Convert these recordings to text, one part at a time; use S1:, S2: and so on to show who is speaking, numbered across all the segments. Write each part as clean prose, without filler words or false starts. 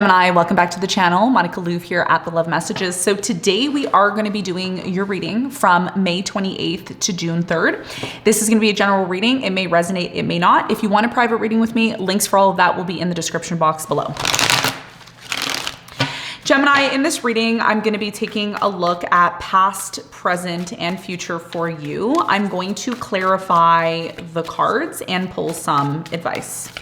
S1: Gemini, welcome back to the channel. Monica Louv here at The Love Messages. So today we are going to be doing your reading from May 28th to June 3rd. This is going to be a general reading. It may resonate, it may not. If you want a private reading with me, links for all of that will be in the description box below. Gemini, in this reading, I'm going to be taking a look at past, present, and future for you. I'm going to clarify the cards and pull some advice.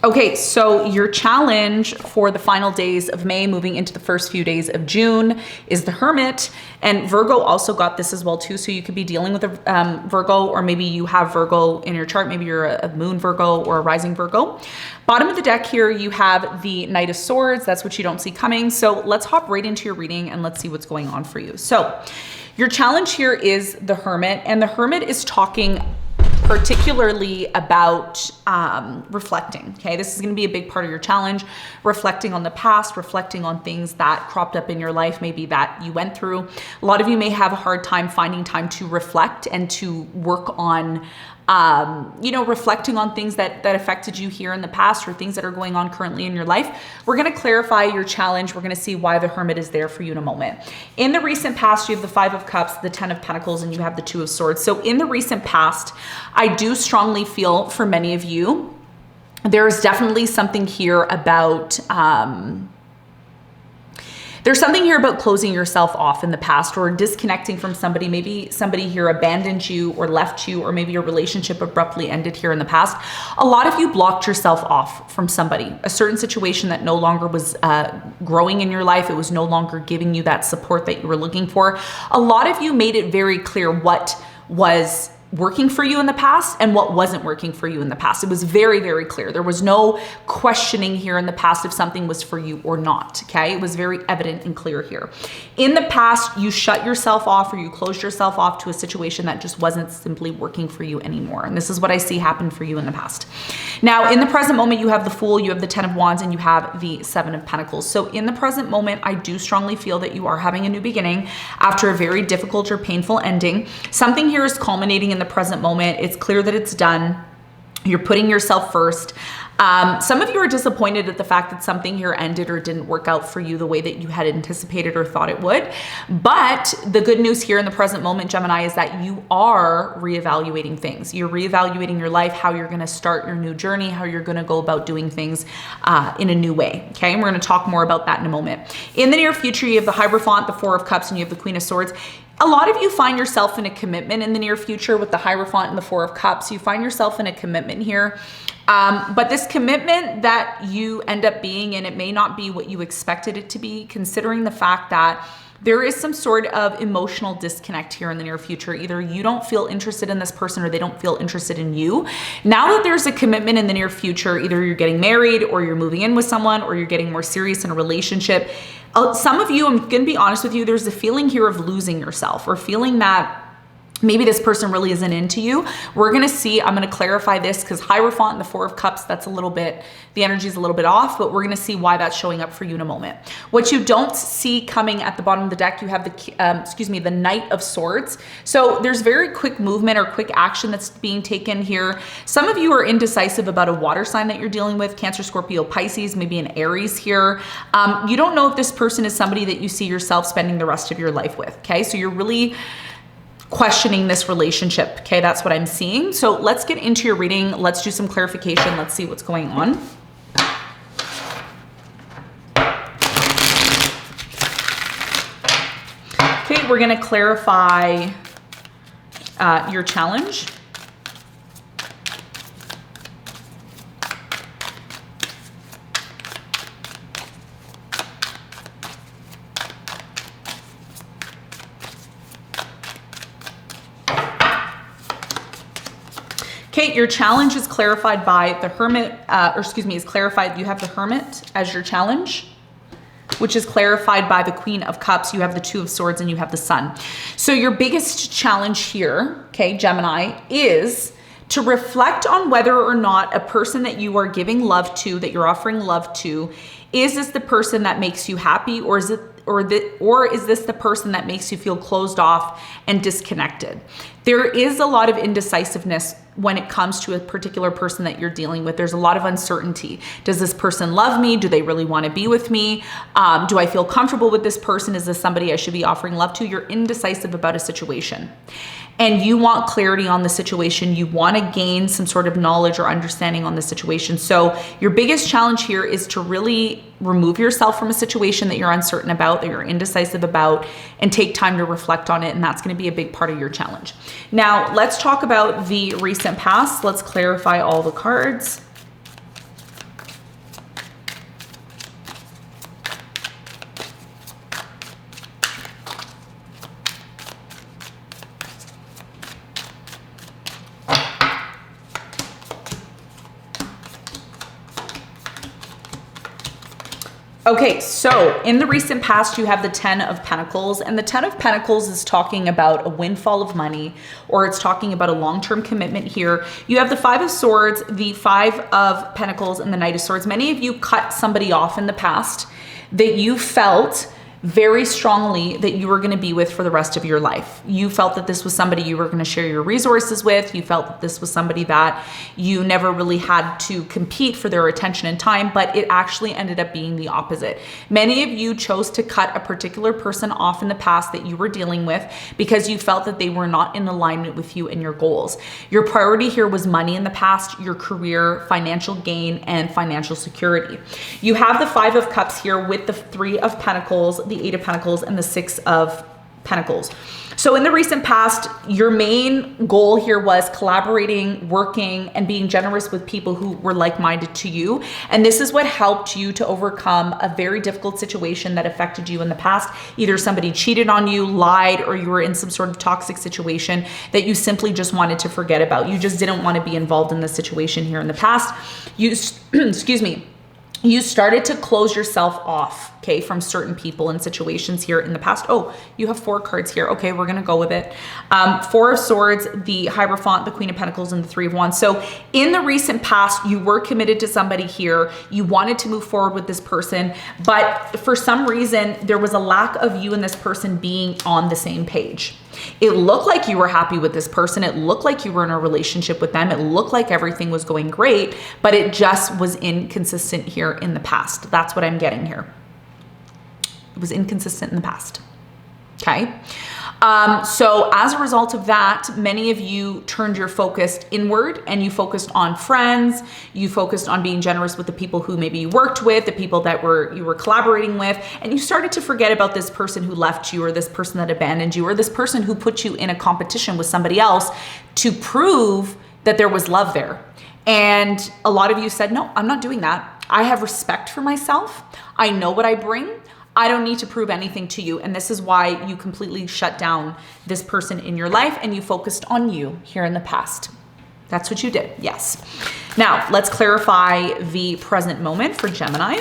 S1: Okay, so your challenge for the final days of May, moving into the first few days of June, is the Hermit. And Virgo also got this as well too. So you could be dealing with a Virgo, or maybe you have Virgo in your chart. Maybe you're a moon Virgo or a rising Virgo. Bottom of the deck here, you have the Knight of Swords. That's what you don't see coming. So let's hop right into your reading and let's see what's going on for you. So your challenge here is the Hermit, and the Hermit is talking particularly about reflecting. Okay, this is going to be a big part of your challenge, reflecting on the past, reflecting on things that cropped up in your life, maybe that you went through. A lot of you may have a hard time finding time to reflect and to work on reflecting on things that affected you here in the past, or things that are going on currently in your life. We're going to clarify your challenge. We're going to see why the Hermit is there for you in a moment. In the recent past, you have the Five of Cups, the Ten of Pentacles, and you have the Two of Swords. So in the recent past, I do strongly feel for many of you, there's definitely something here about, there's something here about closing yourself off in the past, or disconnecting from somebody. Maybe somebody here abandoned you or left you, or maybe your relationship abruptly ended here in the past. A lot of you blocked yourself off from somebody, a certain situation that no longer was growing in your life. It was no longer giving you that support that you were looking for. A lot of you made it very clear what was working for you in the past and what wasn't working for you in the past. It was very, very clear. There was no questioning here in the past if something was for you or not. Okay. It was very evident and clear here. In the past, you shut yourself off, or you closed yourself off to a situation that just wasn't simply working for you anymore. And this is what I see happen for you in the past. Now, in the present moment, you have the Fool, you have the Ten of Wands, and you have the Seven of Pentacles. So in the present moment, I do strongly feel that you are having a new beginning after a very difficult or painful ending. Something here is culminating in the present moment. It's clear that it's done. You're putting yourself first. Some of you are disappointed at the fact that something here ended or didn't work out for you the way that you had anticipated or thought it would. But the good news here in the present moment, Gemini, is that you are reevaluating things. You're reevaluating your life, how you're going to start your new journey, how you're going to go about doing things in a new way. Okay, and we're going to talk more about that in a moment. In the near future, you have the Hierophant, the Four of Cups, and you have the Queen of Swords. A lot of you find yourself in a commitment in the near future with the Hierophant and the Four of Cups. You find yourself in a commitment here. But this commitment that you end up being in, it may not be what you expected it to be, considering the fact that there is some sort of emotional disconnect here in the near future. Either you don't feel interested in this person, or they don't feel interested in you. Now that there's a commitment in the near future, either you're getting married, or you're moving in with someone, or you're getting more serious in a relationship. Some of you, I'm going to be honest with you, there's a feeling here of losing yourself, or feeling that maybe this person really isn't into you. We're going to see, I'm going to clarify this, because Hierophant and the Four of Cups, that's a little bit, the energy is a little bit off, but we're going to see why that's showing up for you in a moment. What you don't see coming at the bottom of the deck, you have the, the Knight of Swords. So there's very quick movement or quick action that's being taken here. Some of you are indecisive about a water sign that you're dealing with, Cancer, Scorpio, Pisces, maybe an Aries here. You don't know if this person is somebody that you see yourself spending the rest of your life with. Okay. So you're really questioning this relationship. Okay, that's what I'm seeing. So let's get into your reading. Let's do some clarification. Let's see what's going on. Okay, we're going to clarify your challenge. Okay, your challenge is clarified by the Hermit, is clarified. You have the Hermit as your challenge, which is clarified by the Queen of Cups. You have the Two of Swords, and you have the Sun. So your biggest challenge here, okay, Gemini, is to reflect on whether or not a person that you are giving love to, that you're offering love to, is this the person that makes you happy, or is this the person that makes you feel closed off and disconnected? There is a lot of indecisiveness when it comes to a particular person that you're dealing with. There's a lot of uncertainty. Does this person love me? Do they really want to be with me? Do I feel comfortable with this person? Is this somebody I should be offering love to? You're indecisive about a situation, and you want clarity on the situation. You want to gain some sort of knowledge or understanding on the situation. So your biggest challenge here is to really remove yourself from a situation that you're uncertain about, that you're indecisive about, and take time to reflect on it. And that's going to be a big part of your challenge. Now, let's talk about the recent past. Let's clarify all the cards. Okay, so in the recent past, you have the 10 of Pentacles, and the 10 of Pentacles is talking about a windfall of money, or it's talking about a long-term commitment here. You have the 5 of Swords, the 5 of Pentacles, and the Knight of Swords. Many of you cut somebody off in the past that you felt very strongly that you were going to be with for the rest of your life. You felt that this was somebody you were going to share your resources with. You felt that this was somebody that you never really had to compete for their attention and time, but it actually ended up being the opposite. Many of you chose to cut a particular person off in the past that you were dealing with because you felt that they were not in alignment with you and your goals. Your priority here was money in the past, your career, financial gain, and financial security. You have the 5 of Cups here with the 3 of Pentacles, the 8 of Pentacles, and the 6 of Pentacles. So in the recent past, your main goal here was collaborating, working, and being generous with people who were like-minded to you. And this is what helped you to overcome a very difficult situation that affected you in the past. Either somebody cheated on you, lied, or you were in some sort of toxic situation that you simply just wanted to forget about. You just didn't want to be involved in this situation here in the past. You, excuse me. You started to close yourself off, okay, from certain people and situations here in the past. Oh, you have 4 cards here. Okay, we're gonna go with it. 4 of Swords, the Hierophant, the Queen of Pentacles, and the 3 of Wands. So in the recent past, you were committed to somebody here. You wanted to move forward with this person, but for some reason, there was a lack of you and this person being on the same page. It looked like you were happy with this person. It looked like you were in a relationship with them. It looked like everything was going great, but it just was inconsistent here in the past. That's what I'm getting here. It was inconsistent in the past. Okay. So as a result of that, many of you turned your focus inward and you focused on friends. You focused on being generous with the people who maybe you worked with, the people that you were collaborating with, and you started to forget about this person who left you, or this person that abandoned you, or this person who put you in a competition with somebody else to prove that there was love there. And a lot of you said, no, I'm not doing that. I have respect for myself. I know what I bring. I don't need to prove anything to you. And this is why you completely shut down this person in your life and you focused on you here in the past. That's what you did. Yes. Now let's clarify the present moment for Gemini.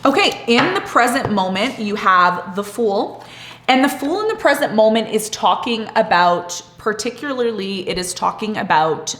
S1: Okay. In the present moment, you have the Fool. And the Fool in the present moment is talking about, particularly, it is talking about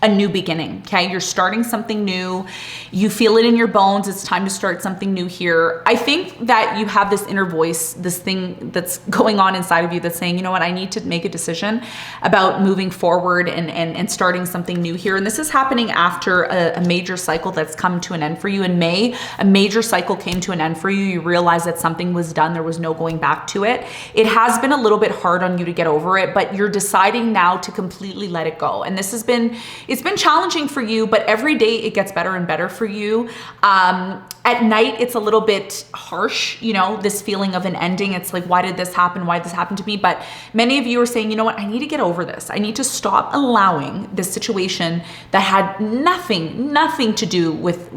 S1: a new beginning, okay? You're starting something new. You feel it in your bones. It's time to start something new here. I think that you have this inner voice, this thing that's going on inside of you that's saying, you know what, I need to make a decision about moving forward and starting something new here. And this is happening after a major cycle that's come to an end for you. In May, a major cycle came to an end for you. You realized that something was done. There was no going back to it. It has been a little bit hard on you to get over it, but you're deciding now to completely let it go. And this has been, it's been challenging for you, but every day it gets better and better for you. At night, it's a little bit harsh, you know, this feeling of an ending. It's like, why did this happen? Why did this happen to me? But many of you are saying, you know what, I need to get over this. I need to stop allowing this situation that had nothing to do with,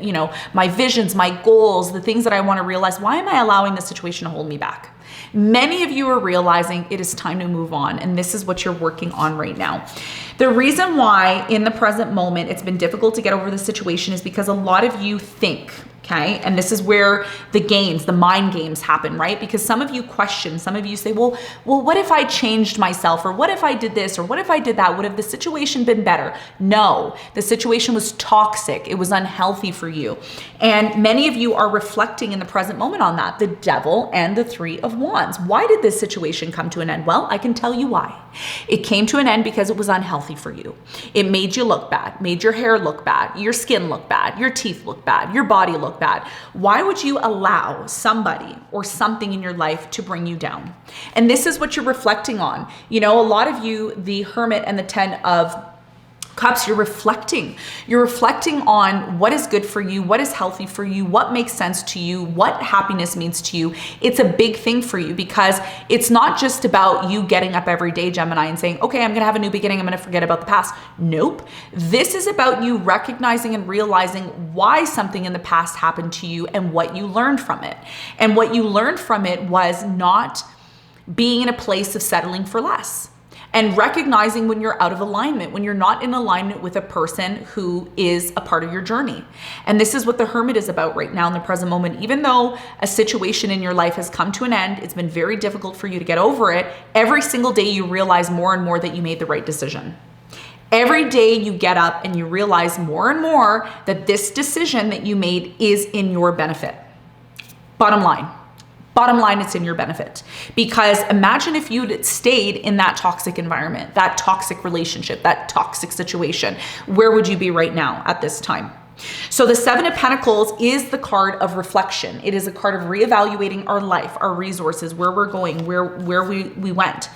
S1: you know, my visions, my goals, the things that I want to realize. Why am I allowing this situation to hold me back? Many of you are realizing it is time to move on, and this is what you're working on right now. The reason why in the present moment it's been difficult to get over the situation is because a lot of you think, okay, and this is where the games, the mind games happen, right? Because some of you question, some of you say, well, what if I changed myself? Or what if I did this? Or what if I did that? Would have the situation been better? No, the situation was toxic. It was unhealthy for you. And many of you are reflecting in the present moment on that, the Devil and the Three of Wands. Why did this situation come to an end? Well, I can tell you why. It came to an end because it was unhealthy for you. It made you look bad, made your hair look bad, your skin look bad, your teeth look bad, your body look bad. Why would you allow somebody or something in your life to bring you down? And this is what you're reflecting on. You know, a lot of you, the Hermit and the Ten of Cups, you're reflecting on what is good for you, what is healthy for you, what makes sense to you, what happiness means to you. It's a big thing for you because it's not just about you getting up every day, Gemini, and saying, okay, I'm going to have a new beginning. I'm going to forget about the past. Nope. This is about you recognizing and realizing why something in the past happened to you and what you learned from it. And what you learned from it was not being in a place of settling for less. And recognizing when you're out of alignment, when you're not in alignment with a person who is a part of your journey. And this is what the Hermit is about right now in the present moment. Even though a situation in your life has come to an end, it's been very difficult for you to get over it. Every single day you realize more and more that you made the right decision. Every day you get up and you realize more and more that this decision that you made is in your benefit. Bottom line. Bottom line, it's in your benefit. Because imagine if you'd stayed in that toxic environment, that toxic relationship, that toxic situation. Where would you be right now at this time? So the Seven of Pentacles is the card of reflection. It is a card of reevaluating our life, our resources, where we're going, where we went.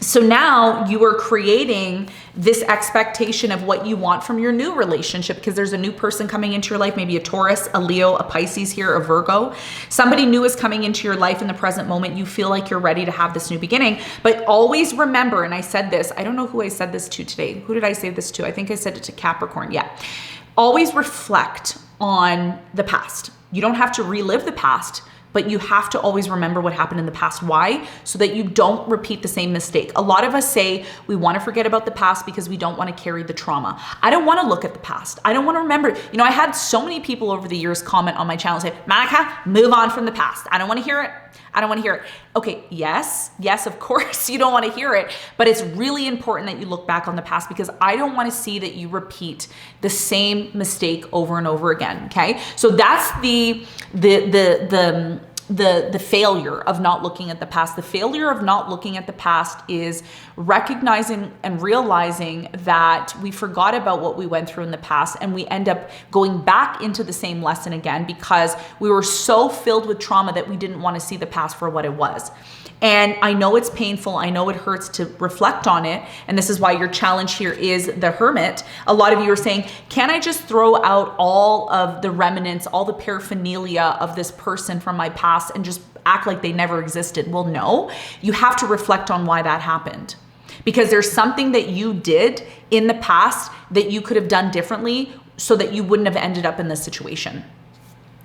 S1: So now you are creating this expectation of what you want from your new relationship because there's a new person coming into your life, maybe a Taurus, a Leo, a Pisces here, a Virgo. Somebody new is coming into your life in the present moment. You feel like you're ready to have this new beginning, but always remember, and I said this, I don't know who I said this to today. Who did I say this to? I think I said it to Capricorn. Yeah. Always reflect on the past. You don't have to relive the past, but you have to always remember what happened in the past. Why? So that you don't repeat the same mistake. A lot of us say we want to forget about the past because we don't want to carry the trauma. I don't want to look at the past. I don't want to remember. You know, I had so many people over the years comment on my channel and say, Monica, move on from the past. I don't want to hear it. I don't want to hear it. Okay, yes, of course you don't want to hear it, but it's really important that you look back on the past because I don't want to see that you repeat the same mistake over and over again, okay? So that's the failure of not looking at the past. The failure of not looking at the past is recognizing and realizing that we forgot about what we went through in the past and we end up going back into the same lesson again because we were so filled with trauma that we didn't want to see the past for what it was. And I know it's painful. I know it hurts to reflect on it. And this is why your challenge here is the Hermit. A lot of you are saying, can I just throw out all of the remnants, all the paraphernalia of this person from my past and just act like they never existed? Well, no, you have to reflect on why that happened. Because there's something that you did in the past that you could have done differently so that you wouldn't have ended up in this situation.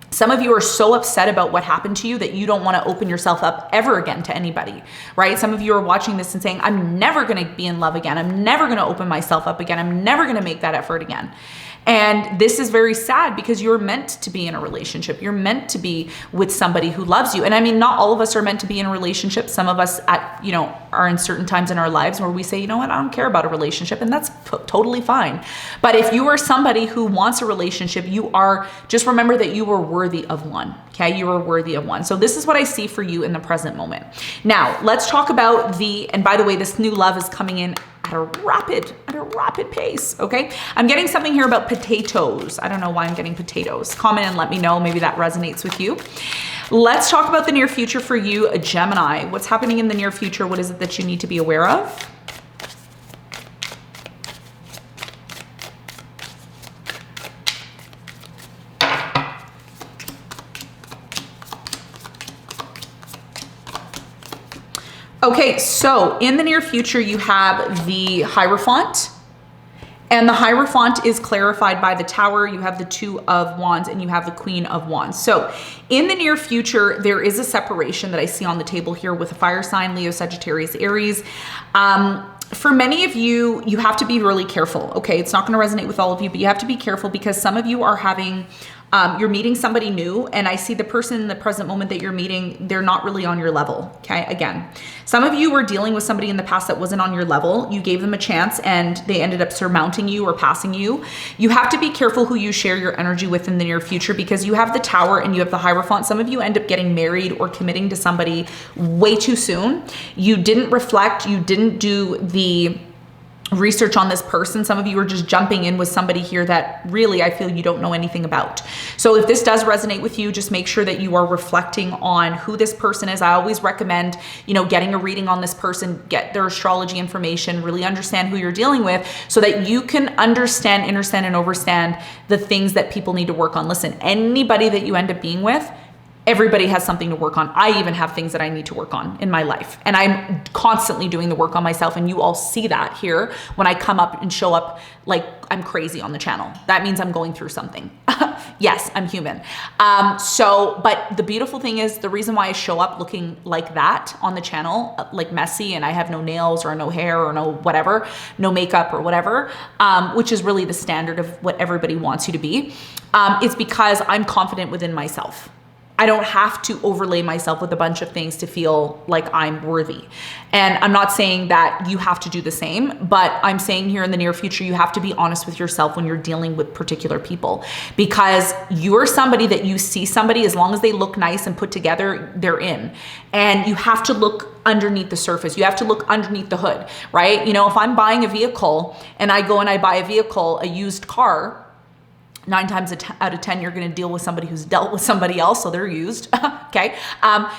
S1: Some of you are so upset about what happened to you that you don't want to open yourself up ever again to anybody, right? Some of you are watching this and saying, I'm never going to be in love again. I'm never going to open myself up again. I'm never going to make that effort again. And this is very sad because you're meant to be in a relationship. You're meant to be with somebody who loves you. And I mean, not all of us are meant to be in a relationship. Some of us are in certain times in our lives where we say, you know what, I don't care about a relationship, and that's totally fine. But if you are somebody who wants a relationship, just remember that you are worthy of one. Okay, you are worthy of one. So this is what I see for you in the present moment. Now, let's talk about and by the way, this new love is coming in at a rapid pace, okay? I'm getting something here about potatoes. I don't know why I'm getting potatoes. Comment and let me know. Maybe that resonates with you. Let's talk about the near future for you, a Gemini. What's happening in the near future? What is it that you need to be aware of? Okay, so in the near future, you have the Hierophant And the Hierophant is clarified by the Tower. You have the Two of Wands and you have the Queen of Wands. So in the near future, there is a separation that I see on the table here with a fire sign, Leo, Sagittarius, Aries. For many of you, you have to be really careful. Okay, it's not going to resonate with all of you, but you have to be careful because some of you are having you're meeting somebody new, and I see the person in the present moment that you're meeting, they're not really on your level. Okay, again, some of you were dealing with somebody in the past that wasn't on your level. You gave them a chance and they ended up surmounting you or passing you. You have to be careful who you share your energy with in the near future because you have the Tower and you have the Hierophant. Some of you end up getting married or committing to somebody way too soon. You didn't reflect, you didn't do the research on this person. Some of you are just jumping in with somebody here that really I feel you don't know anything about. So if this does resonate with you, just make sure that you are reflecting on who this person is. I always recommend, you know, getting a reading on this person, get their astrology information, really understand who you're dealing with so that you can understand, understand, and overstand the things that people need to work on. Listen, anybody that you end up being with, everybody has something to work on. I even have things that I need to work on in my life. And I'm constantly doing the work on myself. And you all see that here when I come up and show up like I'm crazy on the channel. That means I'm going through something. Yes, I'm human. But the beautiful thing is the reason why I show up looking like that on the channel, like messy, and I have no nails or no hair or no whatever, no makeup or whatever, which is really the standard of what everybody wants you to be, it's because I'm confident within myself. I don't have to overlay myself with a bunch of things to feel like I'm worthy. And I'm not saying that you have to do the same, but I'm saying here in the near future, you have to be honest with yourself when you're dealing with particular people because you're somebody that you see somebody, as long as they look nice and put together, they're in. And you have to look underneath the surface. You have to look underneath the hood, right? You know, if I'm buying a vehicle and I go and I buy a vehicle, a used car, 9 times out of 10, you're going to deal with somebody who's dealt with somebody else, so they're used. Okay.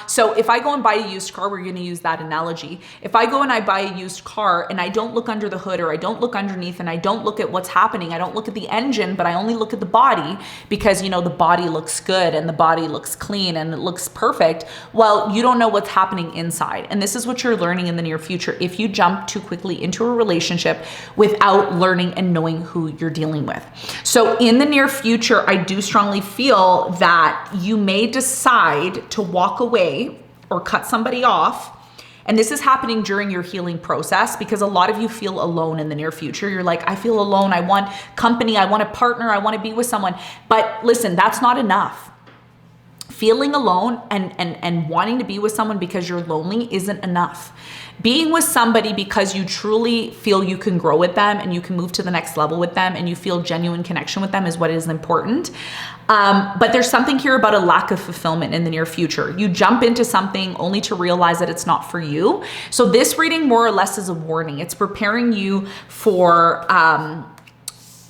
S1: So if I go and buy a used car, we're going to use that analogy. If I go and I buy a used car and I don't look under the hood or I don't look underneath and I don't look at what's happening, I don't look at the engine, but I only look at the body because, you know, the body looks good and the body looks clean and it looks perfect. Well, you don't know what's happening inside. And this is what you're learning in the near future if you jump too quickly into a relationship without learning and knowing who you're dealing with. So in the near future, I do strongly feel that you may decide to walk away or cut somebody off. And this is happening during your healing process because a lot of you feel alone in the near future. You're like, I feel alone. I want company. I want a partner. I want to be with someone. But listen, that's not enough. Feeling alone and wanting to be with someone because you're lonely isn't enough. Being with somebody because you truly feel you can grow with them and you can move to the next level with them and you feel genuine connection with them is what is important. But there's something here about a lack of fulfillment in the near future. You jump into something only to realize that it's not for you. So this reading more or less is a warning. It's preparing you for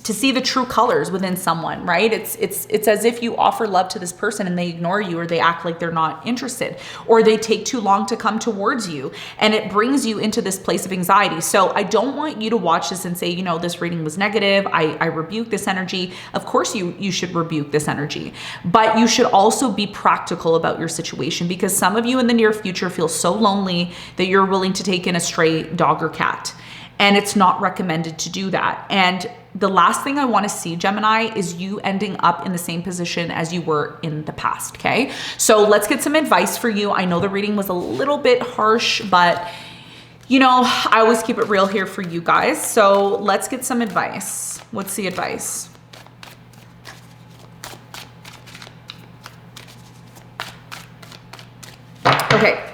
S1: to see the true colors within someone, right? It's as if you offer love to this person and they ignore you or they act like they're not interested or they take too long to come towards you and it brings you into this place of anxiety. So I don't want you to watch this and say, you know, this reading was negative. I rebuke this energy. Of course you should rebuke this energy, but you should also be practical about your situation because some of you in the near future feel so lonely that you're willing to take in a stray dog or cat. And it's not recommended to do that. And the last thing I want to see, Gemini, is you ending up in the same position as you were in the past, okay? So let's get some advice for you. I know the reading was a little bit harsh, but you know, I always keep it real here for you guys. So let's get some advice. What's the advice? Okay.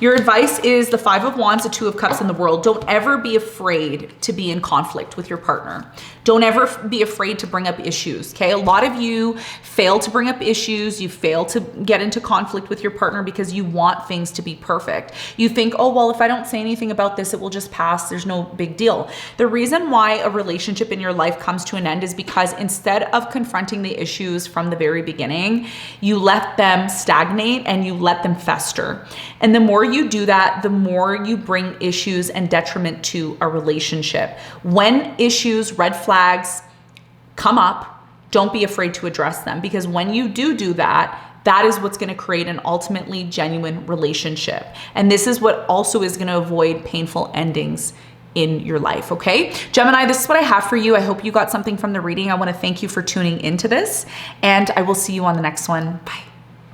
S1: Your advice is the Five of Wands, the Two of Cups, and the World. Don't ever be afraid to be in conflict with your partner. Don't ever be afraid to bring up issues, okay? A lot of you fail to bring up issues. You fail to get into conflict with your partner because you want things to be perfect. You think, oh, well, if I don't say anything about this, it will just pass. There's no big deal. The reason why a relationship in your life comes to an end is because instead of confronting the issues from the very beginning, you let them stagnate and you let them fester. And the more you do that, the more you bring issues and detriment to a relationship. When issues, red flags come up, don't be afraid to address them because when you do that, that is what's going to create an ultimately genuine relationship. And this is what also is going to avoid painful endings in your life, okay? Gemini, this is what I have for you. I hope you got something from the reading. I want to thank you for tuning into this, and I will see you on the next one. Bye.